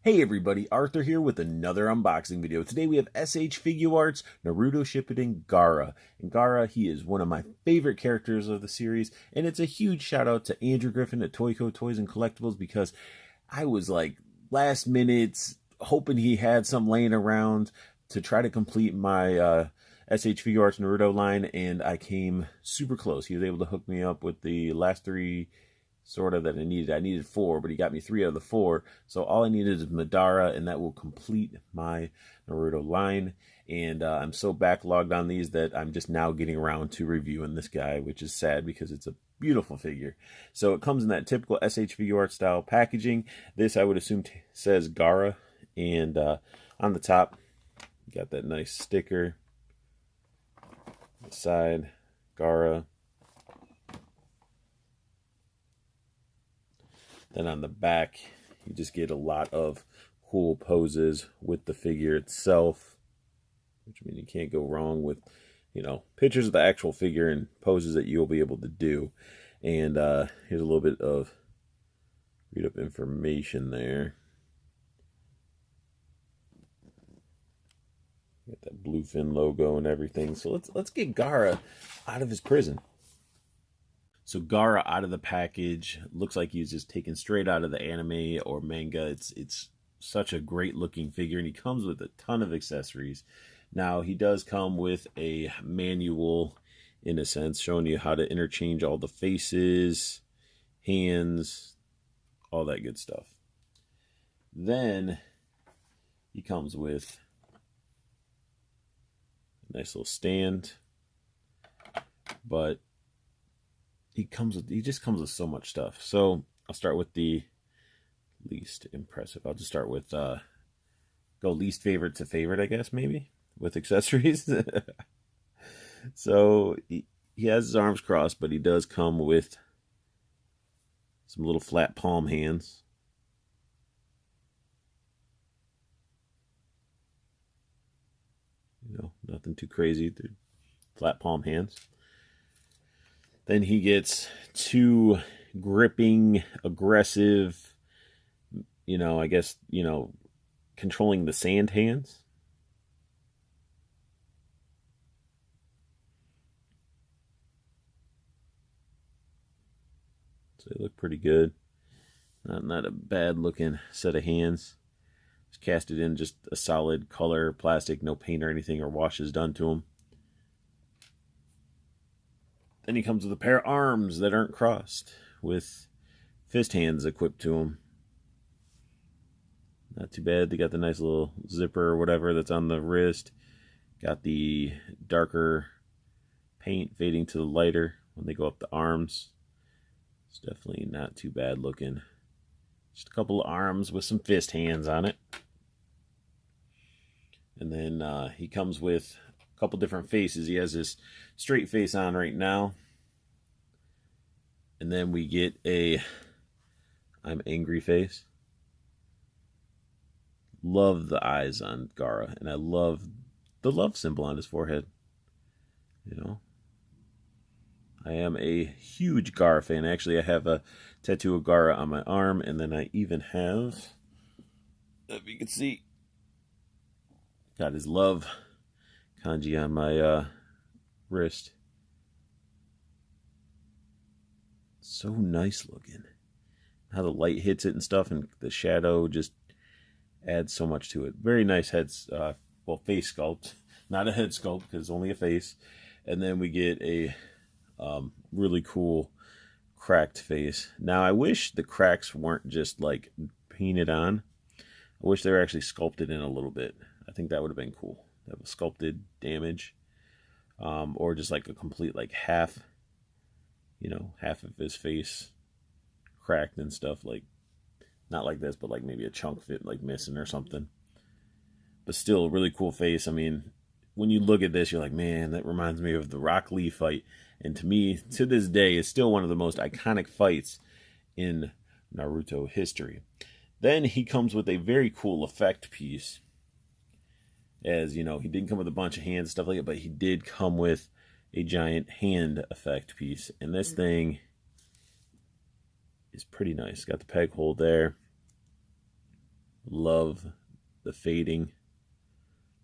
Hey everybody, Arthur here with another unboxing video. Today we have SH Figuarts Naruto Shippuden Gaara. And Gaara, he is one of my favorite characters of the series, and it's a huge shout out to Andrew Griffin at Toyco Toys and Collectibles because I was like last minute hoping he had some laying around to try to complete my SH Figuarts Naruto line, and I came super close. He was able to hook me up with the last three sort of that I needed. I needed four, but he got me three out of the four. So all I needed is Madara, and that will complete my Naruto line. And I'm so backlogged on these that I'm just now getting around to reviewing this guy, which is sad because it's a beautiful figure. So it comes in that typical SH Figuarts style packaging. This I would assume says Gaara, and on the top, you got that nice sticker. The side, Gaara. Then on the back, you just get a lot of cool poses with the figure itself, which means you can't go wrong with, pictures of the actual figure and poses that you'll be able to do. And here's a little bit of read up information there. Got that bluefin logo and everything. So let's get Gaara out of his prison. So Gaara out of the package looks like he's just taken straight out of the anime or manga. It's such a great looking figure, and he comes with a ton of accessories. Now he does come with a manual, in a sense, showing you how to interchange all the faces, hands, all that good stuff. Then he comes with a nice little stand, but he just comes with so much stuff. So I'll start with the least impressive. I'll just start with go least favorite to favorite, I guess, maybe, with accessories. So he has his arms crossed, but he does come with some little flat palm hands. Nothing too crazy. They're flat palm hands. Then he gets two gripping, aggressive, I guess, controlling the sand hands. So they look pretty good. Not a bad looking set of hands. Just cast it in just a solid color plastic, no paint or anything or washes done to them. Then he comes with a pair of arms that aren't crossed with fist hands equipped to them. Not too bad. They got the nice little zipper or whatever that's on the wrist. Got the darker paint fading to the lighter when they go up the arms. It's definitely not too bad looking. Just a couple of arms with some fist hands on it. And then he comes with a couple different faces. He has his straight face on right now. And then we get a I'm angry face. Love the eyes on Gaara, and I love the love symbol on his forehead. I am a huge Gaara fan. Actually, I have a tattoo of Gaara on my arm, and then I even have, if you can see, got his love kanji on my wrist. So nice looking. How the light hits it and stuff, and the shadow just adds so much to it. Very nice face sculpt. Not a head sculpt because only a face. And then we get a really cool cracked face. Now I wish the cracks weren't just like painted on. I wish they were actually sculpted in a little bit. I think that would have been cool. Have a sculpted damage, or just like a complete like half of his face cracked and stuff, like not like this, but like maybe a chunk fit like missing or something. But still a really cool face. I mean, when you look at this, you're like, man, that reminds me of the Rock Lee fight. And to me, to this day, is still one of the most iconic fights in Naruto history. Then he comes with a very cool effect piece. As he didn't come with a bunch of hands and stuff like that, but he did come with a giant hand effect piece. And this thing is pretty nice. Got the peg hole there. Love the fading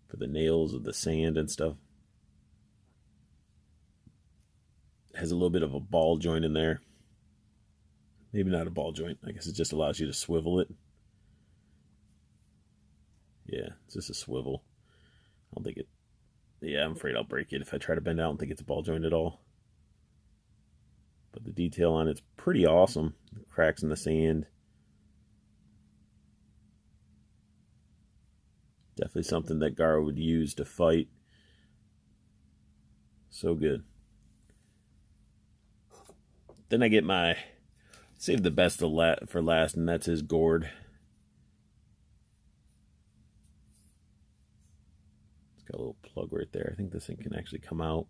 for the nails of the sand and stuff. Has a little bit of a ball joint in there. Maybe not a ball joint. I guess it just allows you to swivel it. Yeah, it's just a swivel. I don't think it... Yeah, I'm afraid I'll break it if I try to bend out. I don't think it's a ball joint at all. But the detail on it's pretty awesome. The cracks in the sand. Definitely something that Gaara would use to fight. So good. Then I get my... Save the best for last, and that's his gourd. It's got a little plug right there. I think this thing can actually come out.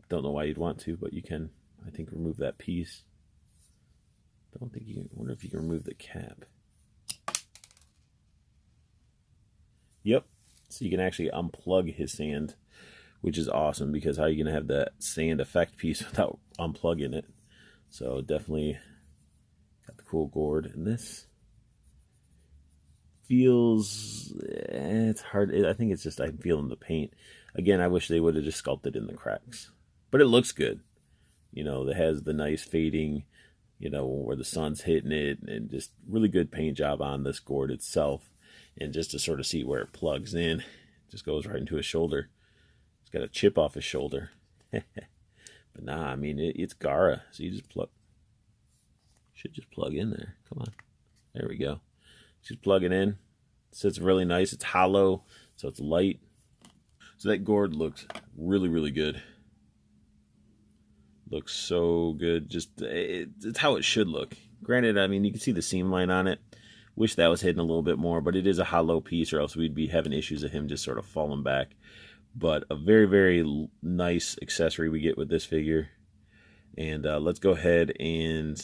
Don't know why you'd want to, but you can, I think, remove that piece. Don't think you can... I wonder if you can remove the cap. Yep. So you can actually unplug his sand, which is awesome, because how are you going to have that sand effect piece without unplugging it? So definitely got the cool gourd. And this feels... it's hard. I think it's just I'm feeling the paint. Again, I wish they would have just sculpted in the cracks. But it looks good. You know, it has the nice fading, you know, where the sun's hitting it. And just really good paint job on this gourd itself. And just to sort of see where it plugs in. It just goes right into his shoulder. It's got a chip off his shoulder. But nah, I mean, it's Gaara. So you just plug... Should just plug in there. Come on. There we go. Just plug it in. It sits really nice. It's hollow, so it's light. So that gourd looks really, really good. Looks so good. Just it's how it should look. Granted, I mean, you can see the seam line on it. Wish that was hidden a little bit more, but it is a hollow piece, or else we'd be having issues of him just sort of falling back. But a very, very nice accessory we get with this figure. And let's go ahead and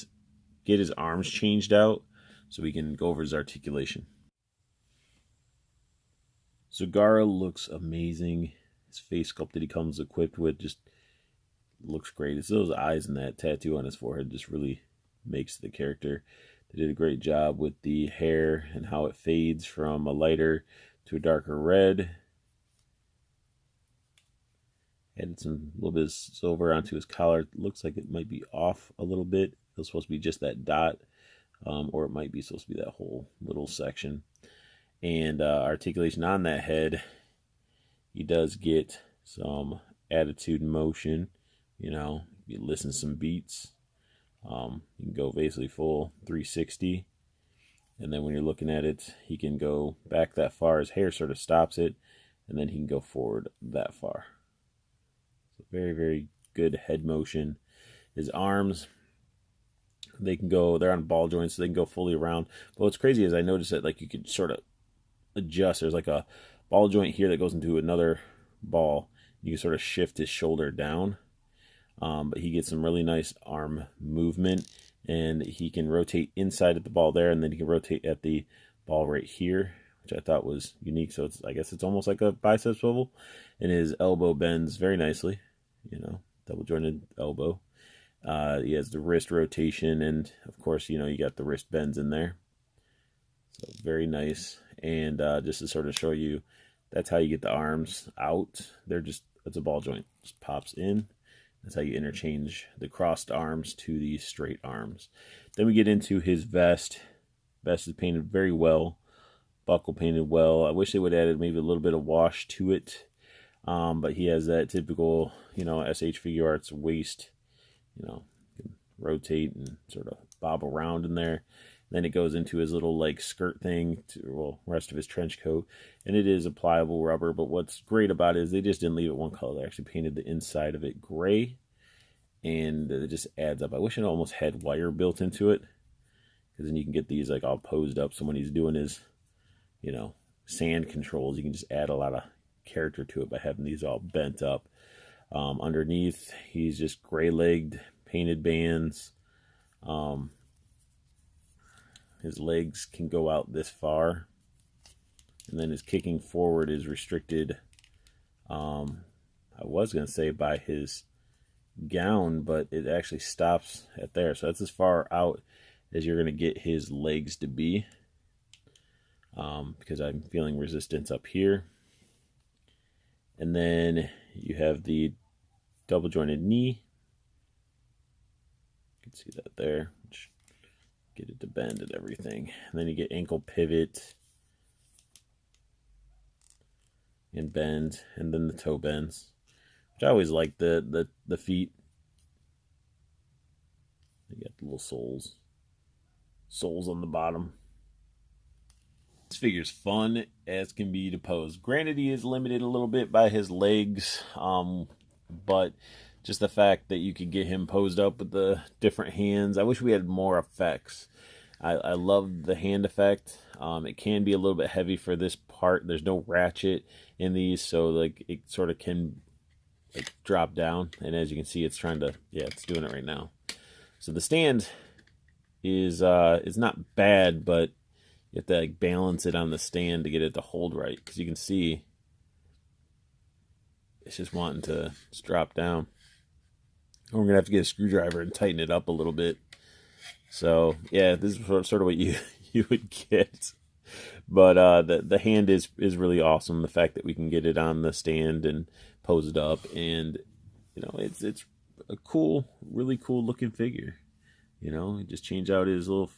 get his arms changed out so we can go over his articulation. So Gaara looks amazing. His face sculpt that he comes equipped with just looks great. It's those eyes and that tattoo on his forehead just really makes the character. They did a great job with the hair and how it fades from a lighter to a darker red. Added some little bit of silver onto his collar. It looks like it might be off a little bit. It's supposed to be just that dot, or it might be supposed to be that whole little section. And articulation on that head, he does get some attitude and motion. You know, you listen to some beats. You can go basically full 360. And then when you're looking at it, he can go back that far. His hair sort of stops it. And then he can go forward that far. So very, very good head motion. His arms, they can go, they're on ball joints, so they can go fully around. But what's crazy is I noticed that like you could sort of adjust. There's like a ball joint here that goes into another ball. You can sort of shift his shoulder down. But he gets some really nice arm movement, and he can rotate inside at the ball there, and then he can rotate at the ball right here, which I thought was unique. So it's, I guess it's almost like a bicep swivel, and his elbow bends very nicely, you know, double jointed elbow. He has the wrist rotation, and of course, you know, you got the wrist bends in there. So very nice. And just to sort of show you, that's how you get the arms out. They're just, it's a ball joint, just pops in. That's how you interchange the crossed arms to the straight arms. Then we get into his vest. Vest is painted very well. Buckle painted well. I wish they would have added maybe a little bit of wash to it. But he has that typical, you know, SH Figuarts waist. You know, you can rotate and sort of bob around in there. Then it goes into his little like skirt thing, to, well, rest of his trench coat. And it is a pliable rubber, but what's great about it is they just didn't leave it one color. They actually painted the inside of it gray, and it just adds up. I wish it almost had wire built into it, because then you can get these like all posed up. So when he's doing his, you know, sand controls, you can just add a lot of character to it by having these all bent up. Underneath, he's just gray-legged, painted bands. His legs can go out this far, and then his kicking forward is restricted. I was going to say by his gown, but it actually stops at there. So that's as far out as you're going to get his legs to be. because I'm feeling resistance up here. And then you have the double jointed knee. You can see that there, which get it to bend and everything. And then you get ankle pivot and bend, and then the toe bends, which I always like the feet. You got the little soles on the bottom. This figure's fun as can be to pose. Granted, he is limited a little bit by his legs, but just the fact that you could get him posed up with the different hands. I wish we had more effects. I love the hand effect. It can be a little bit heavy for this part. There's no ratchet in these, so like it sort of can like drop down. And as you can see, it's trying to, yeah, it's doing it right now. So the stand is not bad, but you have to like balance it on the stand to get it to hold right, because you can see it's just wanting to just drop down. We're gonna have to get a screwdriver and tighten it up a little bit. So yeah, this is sort of what you would get. But the hand is really awesome. The fact that we can get it on the stand and pose it up, and you know, it's a cool, really cool looking figure. You know, just change out his little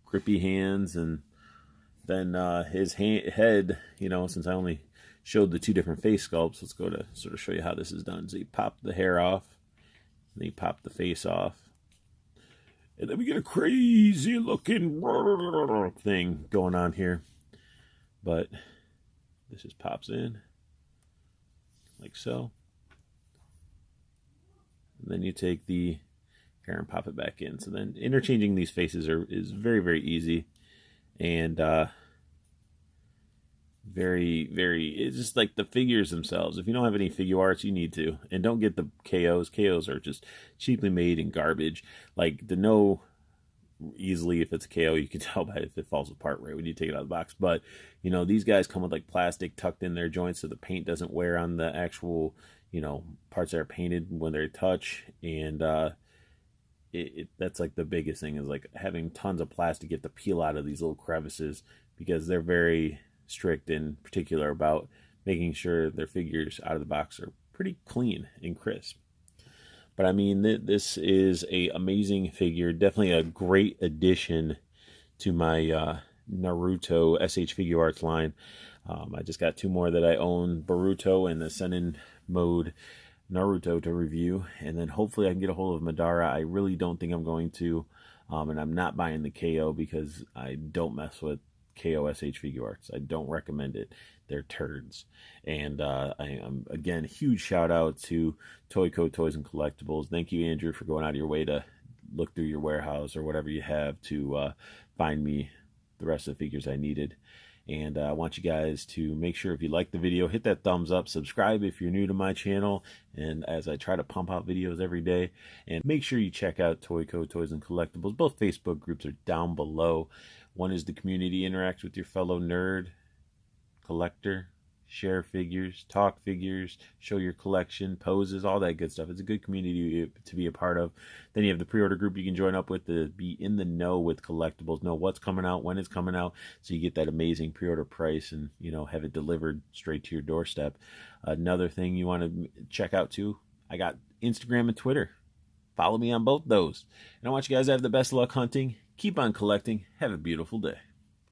grippy hands, and then his head. You know, since I only showed the two different face sculpts, let's go to sort of show you how this is done. So you pop the hair off, and then you pop the face off. And then we get a crazy looking thing going on here. But this just pops in like so. And then you take the hair and pop it back in. So then interchanging these faces is very, very easy. And it's just like the figures themselves. If you don't have any Figuarts, you need to. And don't get the KOs. KOs are just cheaply made and garbage. Like, to know easily if it's a KO, you can tell by if it falls apart right when you take it out of the box. But, you know, these guys come with, like, plastic tucked in their joints so the paint doesn't wear on the actual, you know, parts that are painted when they touch. And that's, like, the biggest thing is, like, having tons of plastic get to peel out of these little crevices, because they're very strict in particular about making sure their figures out of the box are pretty clean and crisp. But I mean, this is a amazing figure, definitely a great addition to my Naruto SH Figuarts line. I just got two more that I own, Boruto and the Senin mode Naruto, to review, and then hopefully I can get a hold of Madara. I really don't think I'm going to, and I'm not buying the KO because I don't mess with KO SH Figuarts. I don't recommend it. They're turds. And I am, again, huge shout out to Toyco Toys and Collectibles. Thank you, Andrew, for going out of your way to look through your warehouse or whatever you have to find me the rest of the figures I needed. And I want you guys to make sure, if you like the video, hit that thumbs up, subscribe if you're new to my channel, and as I try to pump out videos every day. And make sure you check out Toyco Toys and Collectibles. Both Facebook groups are down below. One is the community, interact with your fellow nerd, collector, share figures, talk figures, show your collection, poses, all that good stuff. It's a good community to be a part of. Then you have the pre-order group you can join up with to be in the know with collectibles, know what's coming out, when it's coming out, so you get that amazing pre-order price and, you know, have it delivered straight to your doorstep. Another thing you want to check out too, I got Instagram and Twitter. Follow me on both those. And I want you guys to have the best luck hunting. Keep on collecting. Have a beautiful day.